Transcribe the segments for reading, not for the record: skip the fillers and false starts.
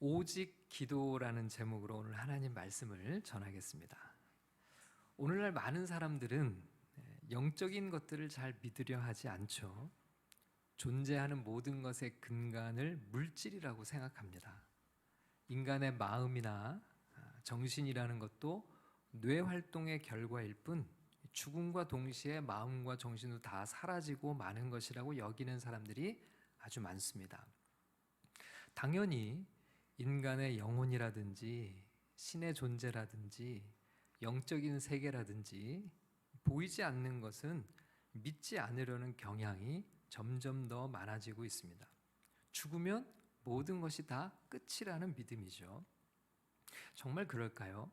오직 기도라는 제목으로 오늘 하나님 말씀을 전하겠습니다. 오늘날 많은 사람들은 영적인 것들을 잘 믿으려 하지 않죠. 존재하는 모든 것의 근간을 물질이라고 생각합니다. 인간의 마음이나 정신이라는 것도 뇌 활동의 결과일 뿐 죽음과 동시에 마음과 정신도 다 사라지고 마는 것이라고 여기는 사람들이 아주 많습니다. 당연히 인간의 영혼이라든지 신의 존재라든지 영적인 세계라든지 보이지 않는 것은 믿지 않으려는 경향이 점점 더 많아지고 있습니다. 죽으면 모든 것이 다 끝이라는 믿음이죠. 정말 그럴까요?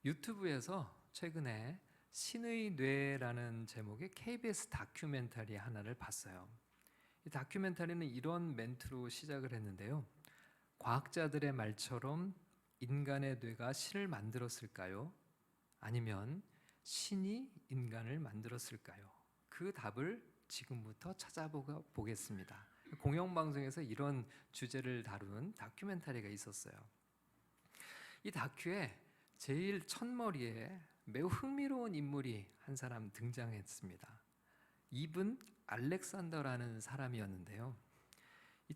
유튜브에서 최근에 신의 뇌라는 제목의 KBS 다큐멘터리 하나를 봤어요. 이 다큐멘터리는 이런 멘트로 시작을 했는데요. 과학자들의 말처럼 인간의 뇌가 신을 만들었을까요? 아니면 신이 인간을 만들었을까요? 그 답을 지금부터 찾아보겠습니다. 공영방송에서 이런 주제를 다룬 다큐멘터리가 있었어요. 이 다큐에 제일 첫머리에 매우 흥미로운 인물이 한 사람 등장했습니다. 이분 알렉산더라는 사람이었는데요.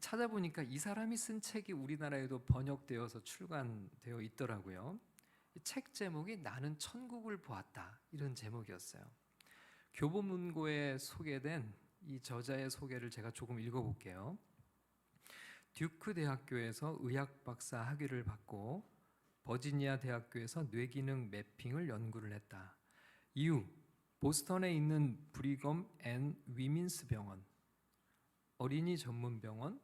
찾아보니까 이 사람이 쓴 책이 우리나라에도 번역되어서 출간되어 있더라고요. 책 제목이 나는 천국을 보았다, 이런 제목이었어요. 교보문고에 소개된 이 저자의 소개를 제가 조금 읽어볼게요. 듀크 대학교에서 의학 박사 학위를 받고 버지니아 대학교에서 뇌기능 매핑을 연구를 했다. 이후 보스턴에 있는 브리검 앤 위민스 병원, 어린이 전문 병원,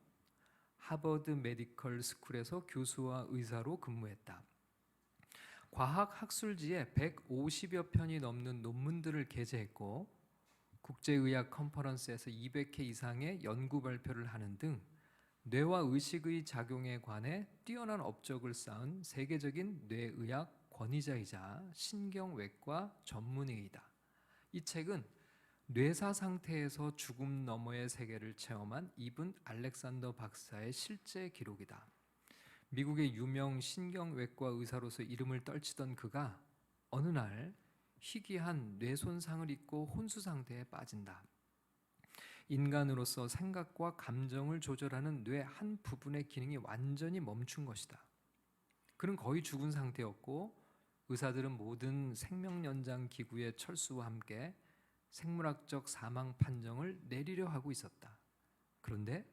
하버드 메디컬 스쿨에서 교수와 의사로 근무했다. 과학 학술지에 150여 편이 넘는 논문들을 게재했고 국제의학 컨퍼런스에서 200회 이상의 연구 발표를 하는 등 뇌와 의식의 작용에 관해 뛰어난 업적을 쌓은 세계적인 뇌의학 권위자이자 신경외과 전문의이다. 이 책은 뇌사 상태에서 죽음 너머의 세계를 체험한 이분 알렉산더 박사의 실제 기록이다. 미국의 유명 신경외과 의사로서 이름을 떨치던 그가 어느 날 희귀한 뇌 손상을 입고 혼수 상태에 빠진다. 인간으로서 생각과 감정을 조절하는 뇌 한 부분의 기능이 완전히 멈춘 것이다. 그는 거의 죽은 상태였고 의사들은 모든 생명연장 기구의 철수와 함께 생물학적 사망 판정을 내리려 하고 있었다. 그런데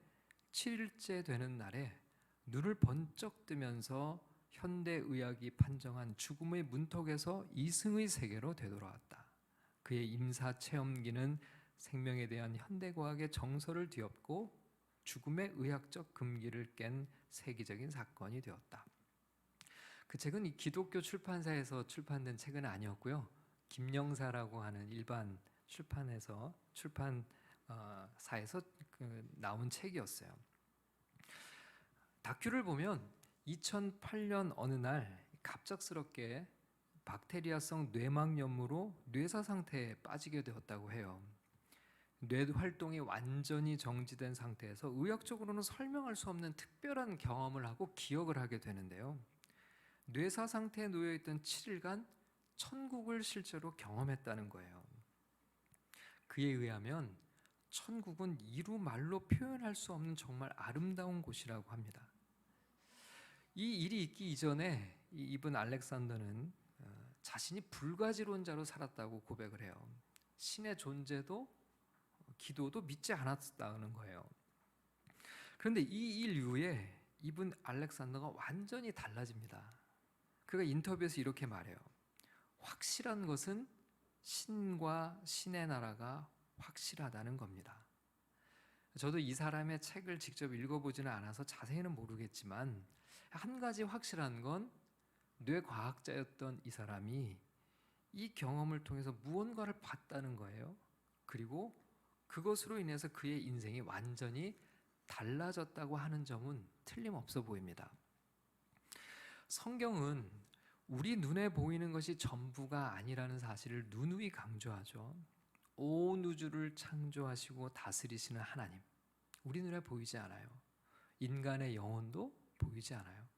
7일째 되는 날에 눈을 번쩍 뜨면서 현대의학이 판정한 죽음의 문턱에서 이승의 세계로 되돌아왔다. 그의 임사체험기는 생명에 대한 현대과학의 정설을 뒤엎고 죽음의 의학적 금기를 깬 세계적인 사건이 되었다. 그 책은 이 기독교 출판사에서 출판된 책은 아니었고요. 김영사라고 하는 일반 출판사에서 나온 책이었어요. 다큐를 보면 2008년 어느 날 갑작스럽게 박테리아성 뇌막염으로 뇌사 상태에 빠지게 되었다고 해요. 뇌 활동이 완전히 정지된 상태에서 의학적으로는 설명할 수 없는 특별한 경험을 하고 기억을 하게 되는데요. 뇌사 상태에 놓여있던 7일간 천국을 실제로 경험했다는 거예요. 그에 의하면 천국은 이루 말로 표현할 수 없는 정말 아름다운 곳이라고 합니다. 이 일이 있기 이전에 이분 알렉산더는 자신이 불가지론자로 살았다고 고백을 해요. 신의 존재도 기도도 믿지 않았다는 거예요. 그런데 이 일 이후에 이분 알렉산더가 완전히 달라집니다. 그가 인터뷰에서 이렇게 말해요. 확실한 것은 신과 신의 나라가 확실하다는 겁니다. 저도 이 사람의 책을 직접 읽어보지는 않아서 자세히는 모르겠지만 한 가지 확실한 건 뇌과학자였던 이 사람이 이 경험을 통해서 무언가를 봤다는 거예요. 그리고 그것으로 인해서 그의 인생이 완전히 달라졌다고 하는 점은 틀림없어 보입니다. 성경은 우리 눈에 보이는 것이 전부가 아니라는 사실을 누누이 강조하죠. 온 우주를 창조하시고 다스리시는 하나님, 우리 눈에 보이지 않아요. 인간의 영혼도 보이지 않아요.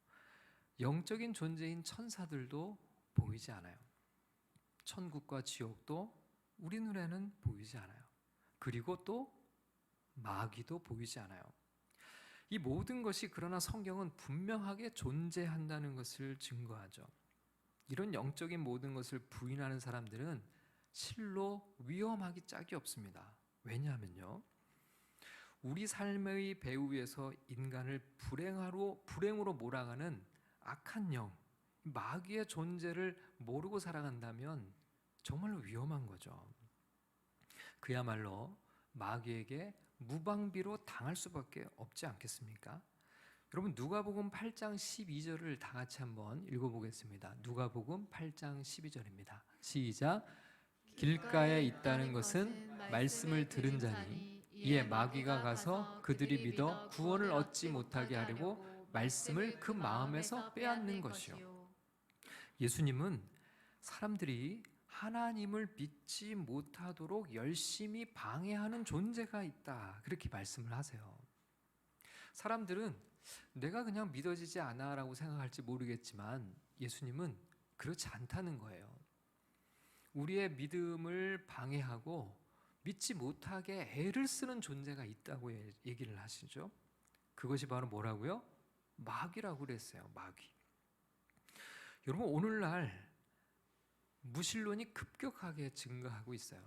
영적인 존재인 천사들도 보이지 않아요. 천국과 지옥도 우리 눈에는 보이지 않아요. 그리고 또 마귀도 보이지 않아요. 이 모든 것이 그러나 성경은 분명하게 존재한다는 것을 증거하죠. 이런 영적인 모든 것을 부인하는 사람들은 실로 위험하기 짝이 없습니다. 왜냐하면요, 우리 삶의 배후에서 인간을 불행으로 몰아가는 악한 영, 마귀의 존재를 모르고 살아간다면 정말로 위험한 거죠. 그야말로 마귀에게 무방비로 당할 수밖에 없지 않겠습니까? 여러분, 누가복음 8장 12절을 다 같이 한번 읽어보겠습니다. 누가복음 8장 12절입니다. 시작. 길가에 있다는 것은 말씀을 들은 자니 이에 마귀가 가서 그들이 믿어 구원을 얻지 못하게 하려고 말씀을 그 마음에서 빼앗는 것이요. 예수님은 사람들이 하나님을 믿지 못하도록 열심히 방해하는 존재가 있다, 그렇게 말씀을 하세요. 사람들은 내가 그냥 믿어지지 않아 라고 생각할지 모르겠지만 예수님은 그렇지 않다는 거예요. 우리의 믿음을 방해하고 믿지 못하게 애를 쓰는 존재가 있다고 얘기를 하시죠. 그것이 바로 뭐라고요? 마귀라고 그랬어요. 마귀. 여러분, 오늘날 무신론이 급격하게 증가하고 있어요.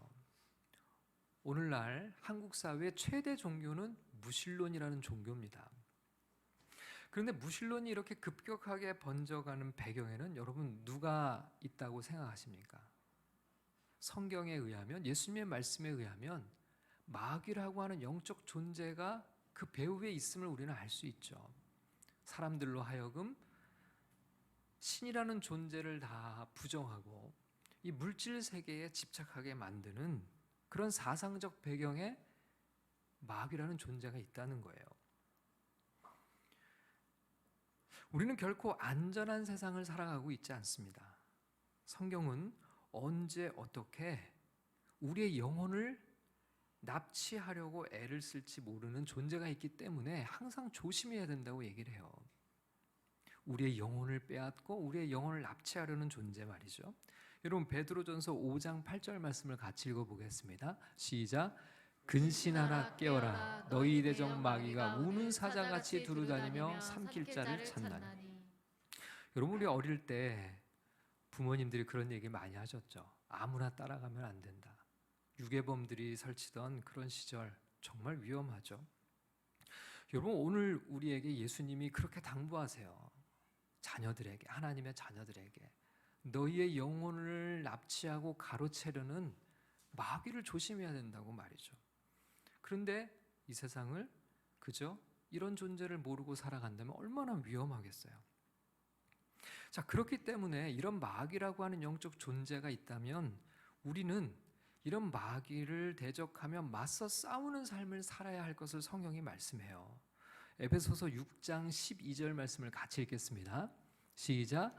오늘날 한국 사회 최대 종교는 무신론이라는 종교입니다. 그런데 무신론이 이렇게 급격하게 번져가는 배경에는 여러분 누가 있다고 생각하십니까? 성경에 의하면, 예수님의 말씀에 의하면 마귀라고 하는 영적 존재가 그 배후에 있음을 우리는 알 수 있죠. 사람들로 하여금 신이라는 존재를 다 부정하고 이 물질 세계에 집착하게 만드는 그런 사상적 배경에 마귀라는 존재가 있다는 거예요. 우리는 결코 안전한 세상을 살아가고 있지 않습니다. 성경은 언제 어떻게 우리의 영혼을 납치하려고 애를 쓸지 모르는 존재가 있기 때문에 항상 조심해야 된다고 얘기를 해요. 우리의 영혼을 빼앗고 우리의 영혼을 납치하려는 존재 말이죠. 여러분, 베드로전서 5장 8절 말씀을 같이 읽어보겠습니다. 시작. 근신하라 깨어라, 너희 대적 마귀가 우는 사자같이 두루다니며 삼킬 자를 찾나니. 여러분, 우리 어릴 때 부모님들이 그런 얘기 많이 하셨죠. 아무나 따라가면 안 된다. 유괴범들이 설치던 그런 시절 정말 위험하죠. 여러분, 오늘 우리에게 예수님이 그렇게 당부하세요. 자녀들에게, 하나님의 자녀들에게 너희의 영혼을 납치하고 가로채려는 마귀를 조심해야 된다고 말이죠. 그런데 이 세상을 그저 이런 존재를 모르고 살아간다면 얼마나 위험하겠어요. 자, 그렇기 때문에 이런 마귀라고 하는 영적 존재가 있다면 우리는 이런 마귀를 대적하며 맞서 싸우는 삶을 살아야 할 것을 성경이 말씀해요. 에베소서 6장 12절 말씀을 같이 읽겠습니다. 시작.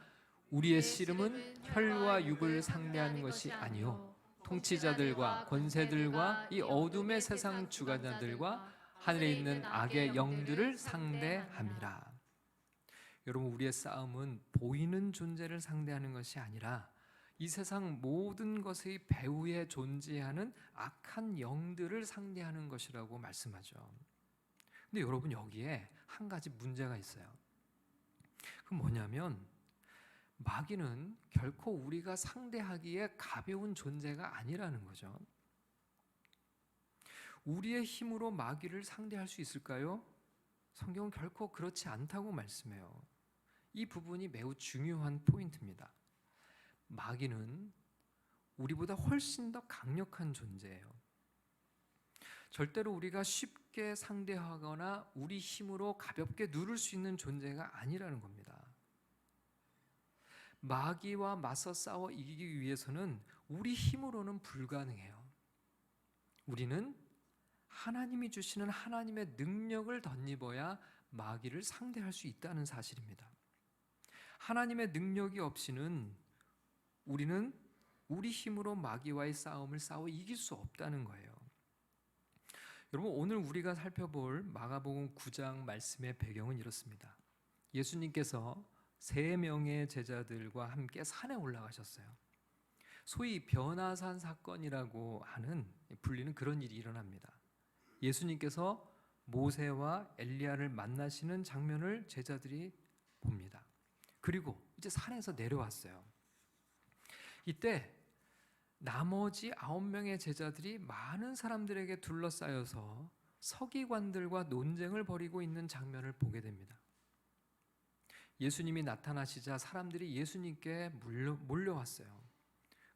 우리의 씨름은 혈과 육을 상대하는 것이 아니요 통치자들과 권세들과 이 어둠의 세상 주관자들과 하늘에 있는 악의 영들을 상대함이라. 여러분, 우리의 싸움은 보이는 존재를 상대하는 것이 아니라 이 세상 모든 것의 배후에 존재하는 악한 영들을 상대하는 것이라고 말씀하죠. 근데 여러분, 여기에 한 가지 문제가 있어요. 그건 뭐냐면 마귀는 결코 우리가 상대하기에 가벼운 존재가 아니라는 거죠. 우리의 힘으로 마귀를 상대할 수 있을까요? 성경은 결코 그렇지 않다고 말씀해요. 이 부분이 매우 중요한 포인트입니다. 마귀는 우리보다 훨씬 더 강력한 존재예요. 절대로 우리가 쉽게 상대하거나 우리 힘으로 가볍게 누를 수 있는 존재가 아니라는 겁니다. 마귀와 맞서 싸워 이기기 위해서는 우리 힘으로는 불가능해요. 우리는 하나님이 주시는 하나님의 능력을 덧입어야 마귀를 상대할 수 있다는 사실입니다. 하나님의 능력이 없이는 우리는 우리 힘으로 마귀와의 싸움을 싸워 이길 수 없다는 거예요. 여러분, 오늘 우리가 살펴볼 마가복음 9장 말씀의 배경은 이렇습니다. 예수님께서 3명의 제자들과 함께 산에 올라가셨어요. 소위 변화산 사건이라고 하는 불리는 그런 일이 일어납니다. 예수님께서 모세와 엘리야를 만나시는 장면을 제자들이 봅니다. 그리고 이제 산에서 내려왔어요. 이때 나머지 9명의 제자들이 많은 사람들에게 둘러싸여서 서기관들과 논쟁을 벌이고 있는 장면을 보게 됩니다. 예수님이 나타나시자 사람들이 예수님께 몰려왔어요.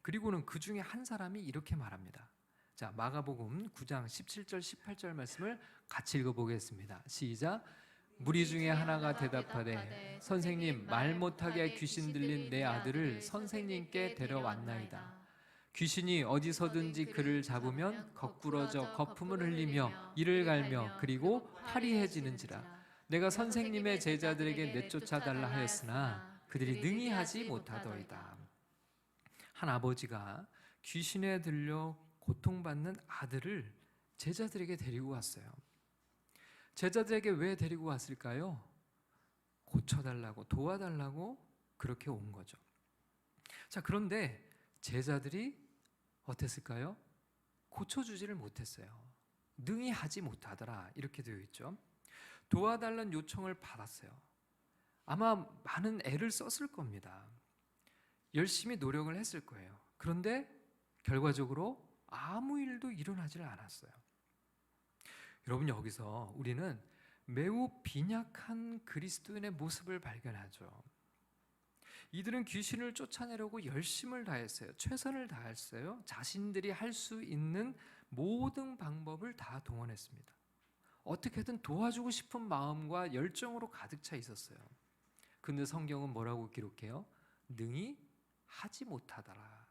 그리고는 그 중에 한 사람이 이렇게 말합니다. 자, 마가복음 9장 17절 18절 말씀을 같이 읽어보겠습니다. 시작. 무리 중에 하나가 대답하되 선생님, 말 못하게 귀신 들린 내 아들을 선생님께 데려왔나이다. 귀신이 어디서든지 그를 잡으면 거꾸러져 거품을 흘리며 이를 갈며 그리고 화리해지는지라. 내가 선생님의 제자들에게 내쫓아달라 하였으나 그들이 능히 하지 못하더이다. 한 아버지가 귀신에 들려 고통받는 아들을 제자들에게 데리고 왔어요. 제자들에게 왜 데리고 왔을까요? 고쳐달라고, 도와달라고 그렇게 온 거죠. 자, 그런데 제자들이 어땠을까요? 고쳐주지를 못했어요. 능히 하지 못하더라, 이렇게 되어 있죠. 도와달라는 요청을 받았어요. 아마 많은 애를 썼을 겁니다. 열심히 노력을 했을 거예요. 그런데 결과적으로 아무 일도 일어나질 않았어요. 여러분, 여기서 우리는 매우 빈약한 그리스도인의 모습을 발견하죠. 이들은 귀신을 쫓아내려고 열심을 다했어요. 최선을 다했어요. 자신들이 할 수 있는 모든 방법을 다 동원했습니다. 어떻게든 도와주고 싶은 마음과 열정으로 가득 차 있었어요. 근데 성경은 뭐라고 기록해요? 능히 하지 못하더라.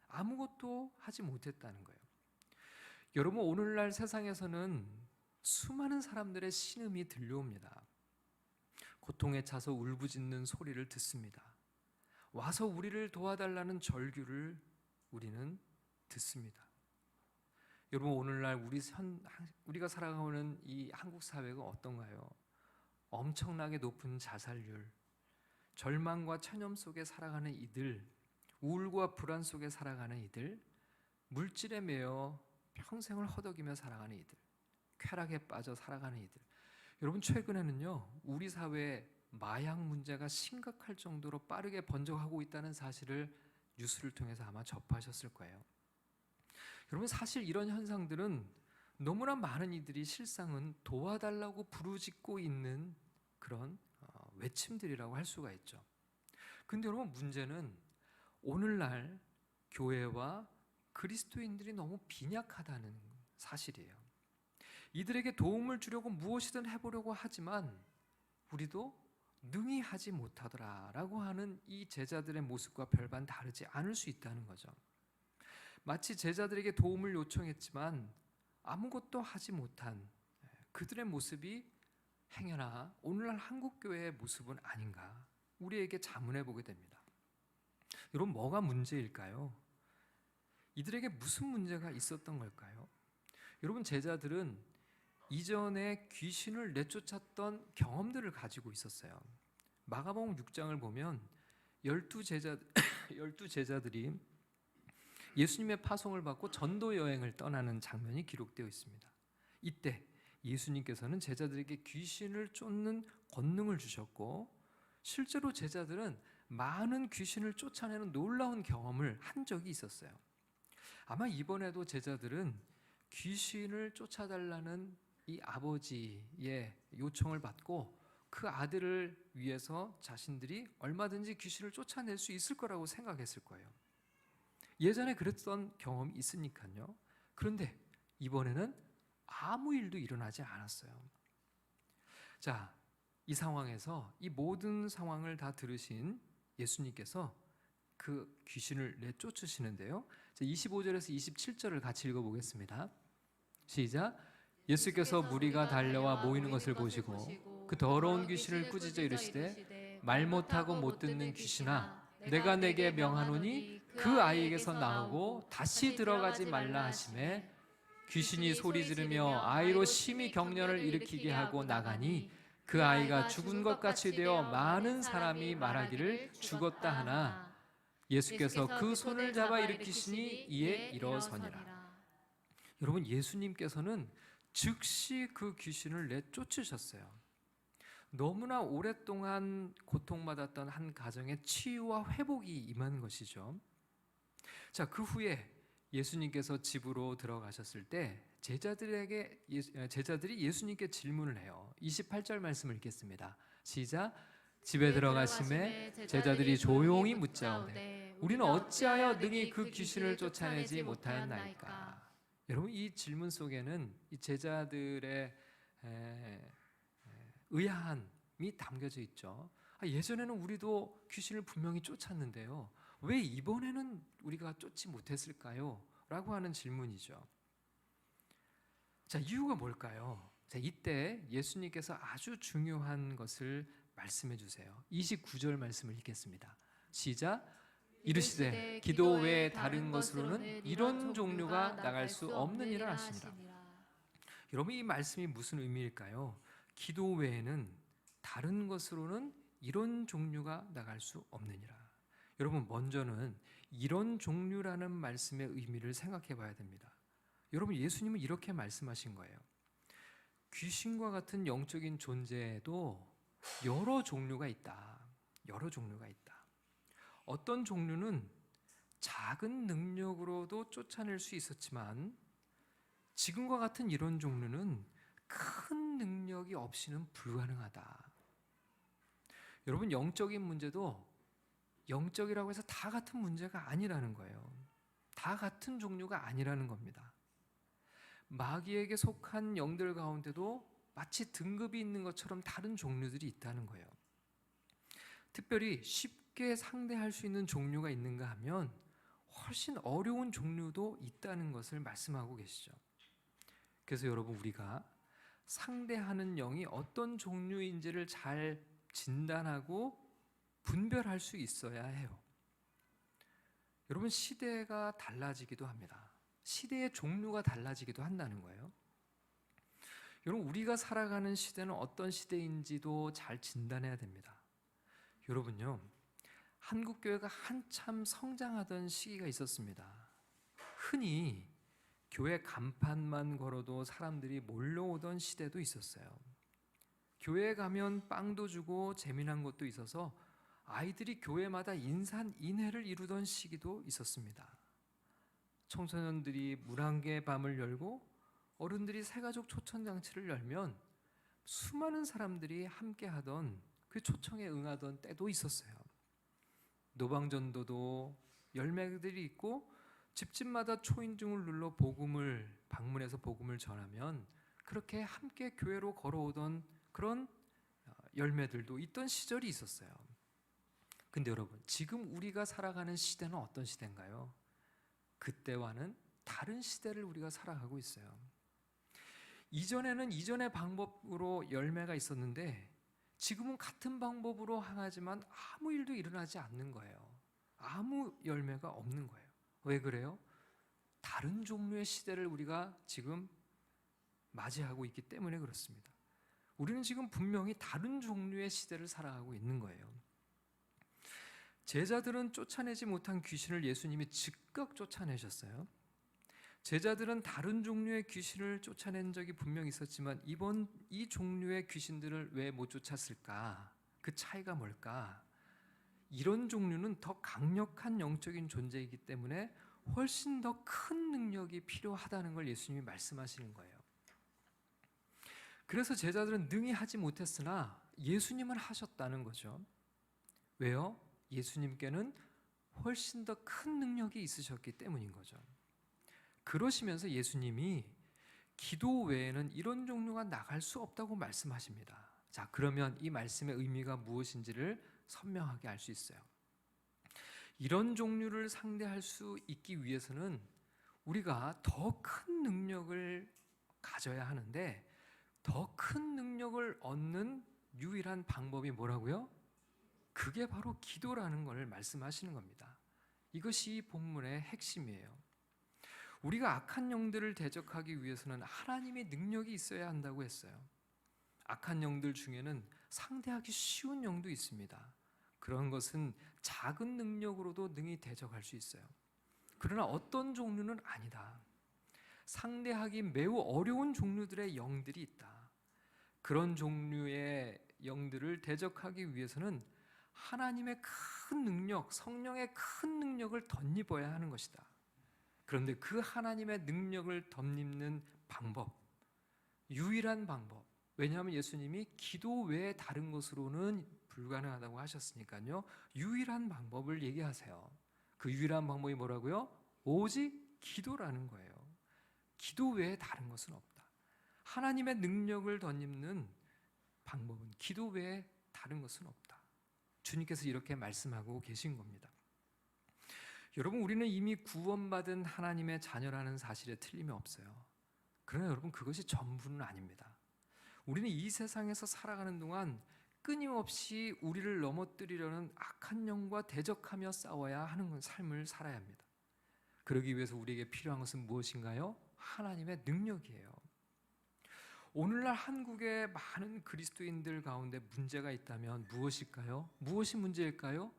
아무것도 하지 못했다는 거예요. 여러분, 오늘날 세상에서는 수많은 사람들의 신음이 들려옵니다. 고통에 차서 울부짖는 소리를 듣습니다. 와서 우리를 도와달라는 절규를 우리는 듣습니다. 여러분, 오늘날 우리가 살아가는 이 한국 사회가 어떤가요? 엄청나게 높은 자살률, 절망과 천념 속에 살아가는 이들, 우울과 불안 속에 살아가는 이들, 물질에 매여 평생을 허덕이며 살아가는 이들, 쾌락에 빠져 살아가는 이들. 여러분, 최근에는요, 우리 사회에 마약 문제가 심각할 정도로 빠르게 번져가고 있다는 사실을 뉴스를 통해서 아마 접하셨을 거예요. 여러분, 사실 이런 현상들은 너무나 많은 이들이 실상은 도와달라고 부르짖고 있는 그런 외침들이라고 할 수가 있죠. 근데 여러분, 문제는 오늘날 교회와 그리스도인들이 너무 빈약하다는 사실이에요. 이들에게 도움을 주려고 무엇이든 해보려고 하지만 우리도 능히 하지 못하더라라고 하는 이 제자들의 모습과 별반 다르지 않을 수 있다는 거죠. 마치 제자들에게 도움을 요청했지만 아무것도 하지 못한 그들의 모습이 행여나 오늘날 한국교회의 모습은 아닌가, 우리에게 자문해 보게 됩니다. 여러분, 뭐가 문제일까요? 이들에게 무슨 문제가 있었던 걸까요? 여러분, 제자들은 이전에 귀신을 내쫓았던 경험들을 가지고 있었어요. 마가복음 6장을 보면 12제자들이 예수님의 파송을 받고 전도 여행을 떠나는 장면이 기록되어 있습니다. 이때 예수님께서는 제자들에게 귀신을 쫓는 권능을 주셨고, 실제로 제자들은 많은 귀신을 쫓아내는 놀라운 경험을 한 적이 있었어요. 아마 이번에도 제자들은 귀신을 쫓아달라는 이 아버지의 요청을 받고 그 아들을 위해서 자신들이 얼마든지 귀신을 쫓아낼 수 있을 거라고 생각했을 거예요. 예전에 그랬던 경험이 있으니까요. 그런데 이번에는 아무 일도 일어나지 않았어요. 자, 이 상황에서 이 모든 상황을 다 들으신 예수님께서 그 귀신을 내쫓으시는데요. 25절에서 27절을 같이 읽어보겠습니다. 시작. 예수께서 무리가 달려와 모이는 것을 보시고 그 더러운 귀신을 꾸짖어 이르시되 말 못하고 못 듣는 귀신아, 내가 내게 명하노니 그 아이에게서 나오고 다시 들어가지 말라 하시매, 귀신이 소리 지르며 아이로 심히 격려를 일으키게 하고 나가니 그 아이가 죽은 것 같이 되어 많은 사람이 말하기를 죽었다 하나 예수께서 그 손을 잡아 일으키시니 이에 일어서니라. 여러분, 예수님께서는 즉시 그 귀신을 내쫓으셨어요. 너무나 오랫동안 고통받았던 한 가정의 치유와 회복이 임한 것이죠. 자, 그 후에 예수님께서 집으로 들어가셨을 때 제자들이 예수님께 질문을 해요. 28절 말씀을 읽겠습니다. 시작. 집에 들어가심에 제자들이 조용히 묻자오되 우리는 어찌하여 능히 그 귀신을 쫓아내지 못하였나이까. 여러분, 이 질문 속에는 이 제자들의 의아함이 담겨져 있죠. 예전에는 우리도 귀신을 분명히 쫓았는데요, 왜 이번에는 우리가 쫓지 못했을까요? 라고 하는 질문이죠. 자, 이유가 뭘까요? 자, 이때 예수님께서 아주 중요한 것을 말씀해 주세요. 29절 말씀을 읽겠습니다. 시작. 이르시되 기도 외에 다른 것으로는 이런 종류가 나갈 수 없느니라 하시니라. 여러분, 이 말씀이 무슨 의미일까요? 기도 외에는 다른 것으로는 이런 종류가 나갈 수 없느니라. 여러분, 먼저는 이런 종류라는 말씀의 의미를 생각해 봐야 됩니다. 여러분, 예수님은 이렇게 말씀하신 거예요. 귀신과 같은 영적인 존재에도 여러 종류가 있다. 여러 종류가 있다. 어떤 종류는 작은 능력으로도 쫓아낼 수 있었지만 지금과 같은 이런 종류는 큰 능력이 없이는 불가능하다. 여러분, 영적인 문제도 영적이라고 해서 다 같은 문제가 아니라는 거예요. 다 같은 종류가 아니라는 겁니다. 마귀에게 속한 영들 가운데도 마치 등급이 있는 것처럼 다른 종류들이 있다는 거예요. 특별히 쉽게 상대할 수 있는 종류가 있는가 하면 훨씬 어려운 종류도 있다는 것을 말씀하고 계시죠. 그래서 여러분, 우리가 상대하는 영이 어떤 종류인지를 잘 진단하고 분별할 수 있어야 해요. 여러분, 시대가 달라지기도 합니다. 시대의 종류가 달라지기도 한다는 거예요. 여러분, 우리가 살아가는 시대는 어떤 시대인지도 잘 진단해야 됩니다. 여러분요, 한국교회가 한참 성장하던 시기가 있었습니다. 흔히 교회 간판만 걸어도 사람들이 몰려오던 시대도 있었어요. 교회에 가면 빵도 주고 재미난 것도 있어서 아이들이 교회마다 인산인해를 이루던 시기도 있었습니다. 청소년들이 물안개 밤을 열고 어른들이 새가족 초청장치를 열면 수많은 사람들이 함께하던 그 초청에 응하던 때도 있었어요. 노방전도도 열매들이 있고 집집마다 초인종을 눌러 방문해서 복음을 전하면 그렇게 함께 교회로 걸어오던 그런 열매들도 있던 시절이 있었어요. 근데 여러분, 지금 우리가 살아가는 시대는 어떤 시대인가요? 그때와는 다른 시대를 우리가 살아가고 있어요. 이전에는 이전의 방법으로 열매가 있었는데 지금은 같은 방법으로 행하지만 아무 일도 일어나지 않는 거예요. 아무 열매가 없는 거예요. 왜 그래요? 다른 종류의 시대를 우리가 지금 맞이하고 있기 때문에 그렇습니다. 우리는 지금 분명히 다른 종류의 시대를 살아가고 있는 거예요. 제자들은 쫓아내지 못한 귀신을 예수님이 즉각 쫓아내셨어요. 제자들은 다른 종류의 귀신을 쫓아낸 적이 분명히 있었지만 이번 이 종류의 귀신들을 왜 못 쫓았을까? 그 차이가 뭘까? 이런 종류는 더 강력한 영적인 존재이기 때문에 훨씬 더 큰 능력이 필요하다는 걸 예수님이 말씀하시는 거예요. 그래서 제자들은 능히 하지 못했으나 예수님은 하셨다는 거죠. 왜요? 예수님께는 훨씬 더 큰 능력이 있으셨기 때문인 거죠. 그러시면서 예수님이 기도 외에는 이런 종류가 나갈 수 없다고 말씀하십니다. 자, 그러면 이 말씀의 의미가 무엇인지를 선명하게 알 수 있어요. 이런 종류를 상대할 수 있기 위해서는 우리가 더 큰 능력을 가져야 하는데 더 큰 능력을 얻는 유일한 방법이 뭐라고요? 그게 바로 기도라는 걸 말씀하시는 겁니다. 이것이 이 본문의 핵심이에요. 우리가 악한 영들을 대적하기 위해서는 하나님의 능력이 있어야 한다고 했어요. 악한 영들 중에는 상대하기 쉬운 영도 있습니다. 그런 것은 작은 능력으로도 능히 대적할 수 있어요. 그러나 어떤 종류는 아니다. 상대하기 매우 어려운 종류들의 영들이 있다. 그런 종류의 영들을 대적하기 위해서는 하나님의 큰 능력, 성령의 큰 능력을 덧입어야 하는 것이다. 그런데 그 하나님의 능력을 덧입는 방법, 유일한 방법, 왜냐하면 예수님이 기도 외에 다른 것으로는 불가능하다고 하셨으니까요, 유일한 방법을 얘기하세요. 그 유일한 방법이 뭐라고요? 오직 기도라는 거예요. 기도 외에 다른 것은 없다. 하나님의 능력을 덧입는 방법은 기도 외에 다른 것은 없다. 주님께서 이렇게 말씀하고 계신 겁니다. 여러분, 우리는 이미 구원받은 하나님의 자녀라는 사실에 틀림이 없어요. 그러나 여러분, 그것이 전부는 아닙니다. 우리는 이 세상에서 살아가는 동안 끊임없이 우리를 넘어뜨리려는 악한 영과 대적하며 싸워야 하는 삶을 살아야 합니다. 그러기 위해서 우리에게 필요한 것은 무엇인가요? 하나님의 능력이에요. 오늘날 한국의 많은 그리스도인들 가운데 문제가 있다면 무엇일까요? 무엇이 문제일까요?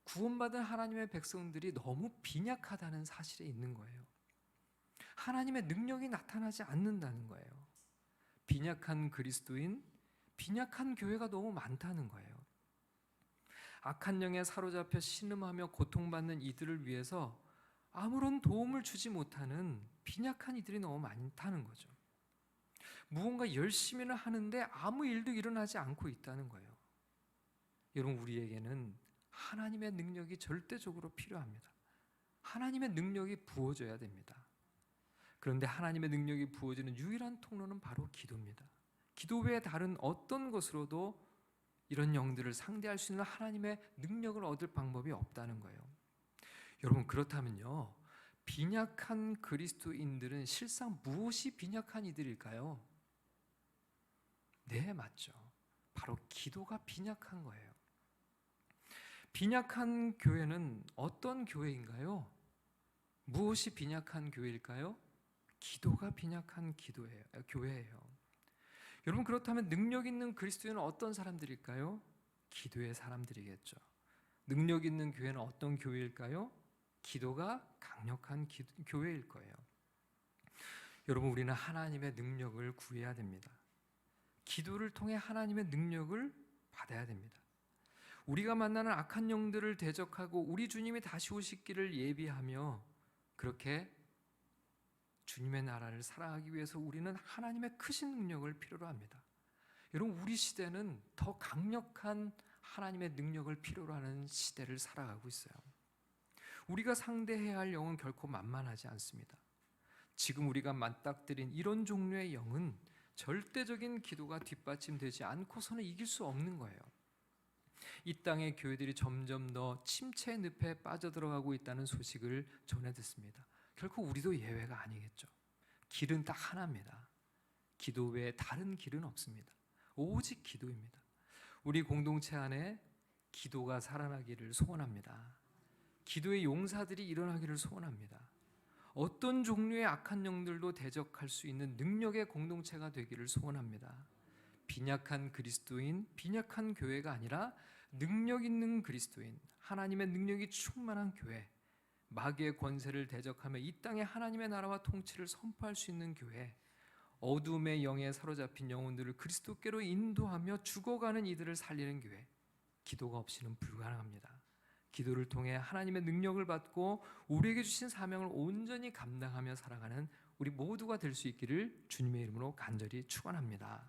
구원받은 하나님의 백성들이 너무 빈약하다는 사실에 있는 거예요. 하나님의 능력이 나타나지 않는다는 거예요. 빈약한 그리스도인, 빈약한 교회가 너무 많다는 거예요. 악한 영에 사로잡혀 신음하며 고통받는 이들을 위해서 아무런 도움을 주지 못하는 빈약한 이들이 너무 많다는 거죠. 무언가 열심히는 하는데 아무 일도 일어나지 않고 있다는 거예요. 여러분, 우리에게는 하나님의 능력이 절대적으로 필요합니다. 하나님의 능력이 부어져야 됩니다. 그런데 하나님의 능력이 부어지는 유일한 통로는 바로 기도입니다. 기도 외에 다른 어떤 것으로도 이런 영들을 상대할 수 있는 하나님의 능력을 얻을 방법이 없다는 거예요. 여러분, 그렇다면요, 빈약한 그리스도인들은 실상 무엇이 빈약한 이들일까요? 네, 맞죠. 바로 기도가 빈약한 거예요. 빈약한 교회는 어떤 교회인가요? 무엇이 빈약한 교회일까요? 기도가 빈약한 교회예요. 여러분, 그렇다면 능력 있는 그리스도인은 어떤 사람들일까요? 기도의 사람들이겠죠. 능력 있는 교회는 어떤 교회일까요? 기도가 강력한 교회일 거예요. 여러분, 우리는 하나님의 능력을 구해야 됩니다. 기도를 통해 하나님의 능력을 받아야 됩니다. 우리가 만나는 악한 영들을 대적하고 우리 주님이 다시 오시기를 예비하며 그렇게 주님의 나라를 살아가기 위해서 우리는 하나님의 크신 능력을 필요로 합니다. 여러분, 우리 시대는 더 강력한 하나님의 능력을 필요로 하는 시대를 살아가고 있어요. 우리가 상대해야 할 영은 결코 만만하지 않습니다. 지금 우리가 맞닥뜨린 이런 종류의 영은 절대적인 기도가 뒷받침되지 않고서는 이길 수 없는 거예요. 이 땅의 교회들이 점점 더 침체의 늪에 빠져들어가고 있다는 소식을 전해 듣습니다. 결코 우리도 예외가 아니겠죠. 길은 딱 하나입니다. 기도 외에 다른 길은 없습니다. 오직 기도입니다. 우리 공동체 안에 기도가 살아나기를 소원합니다. 기도의 용사들이 일어나기를 소원합니다. 어떤 종류의 악한 영들도 대적할 수 있는 능력의 공동체가 되기를 소원합니다. 빈약한 그리스도인, 빈약한 교회가 아니라 능력 있는 그리스도인, 하나님의 능력이 충만한 교회, 마귀의 권세를 대적하며 이 땅에 하나님의 나라와 통치를 선포할 수 있는 교회, 어둠의 영에 사로잡힌 영혼들을 그리스도께로 인도하며 죽어가는 이들을 살리는 교회, 기도가 없이는 불가능합니다. 기도를 통해 하나님의 능력을 받고 우리에게 주신 사명을 온전히 감당하며 살아가는 우리 모두가 될 수 있기를 주님의 이름으로 간절히 축원합니다.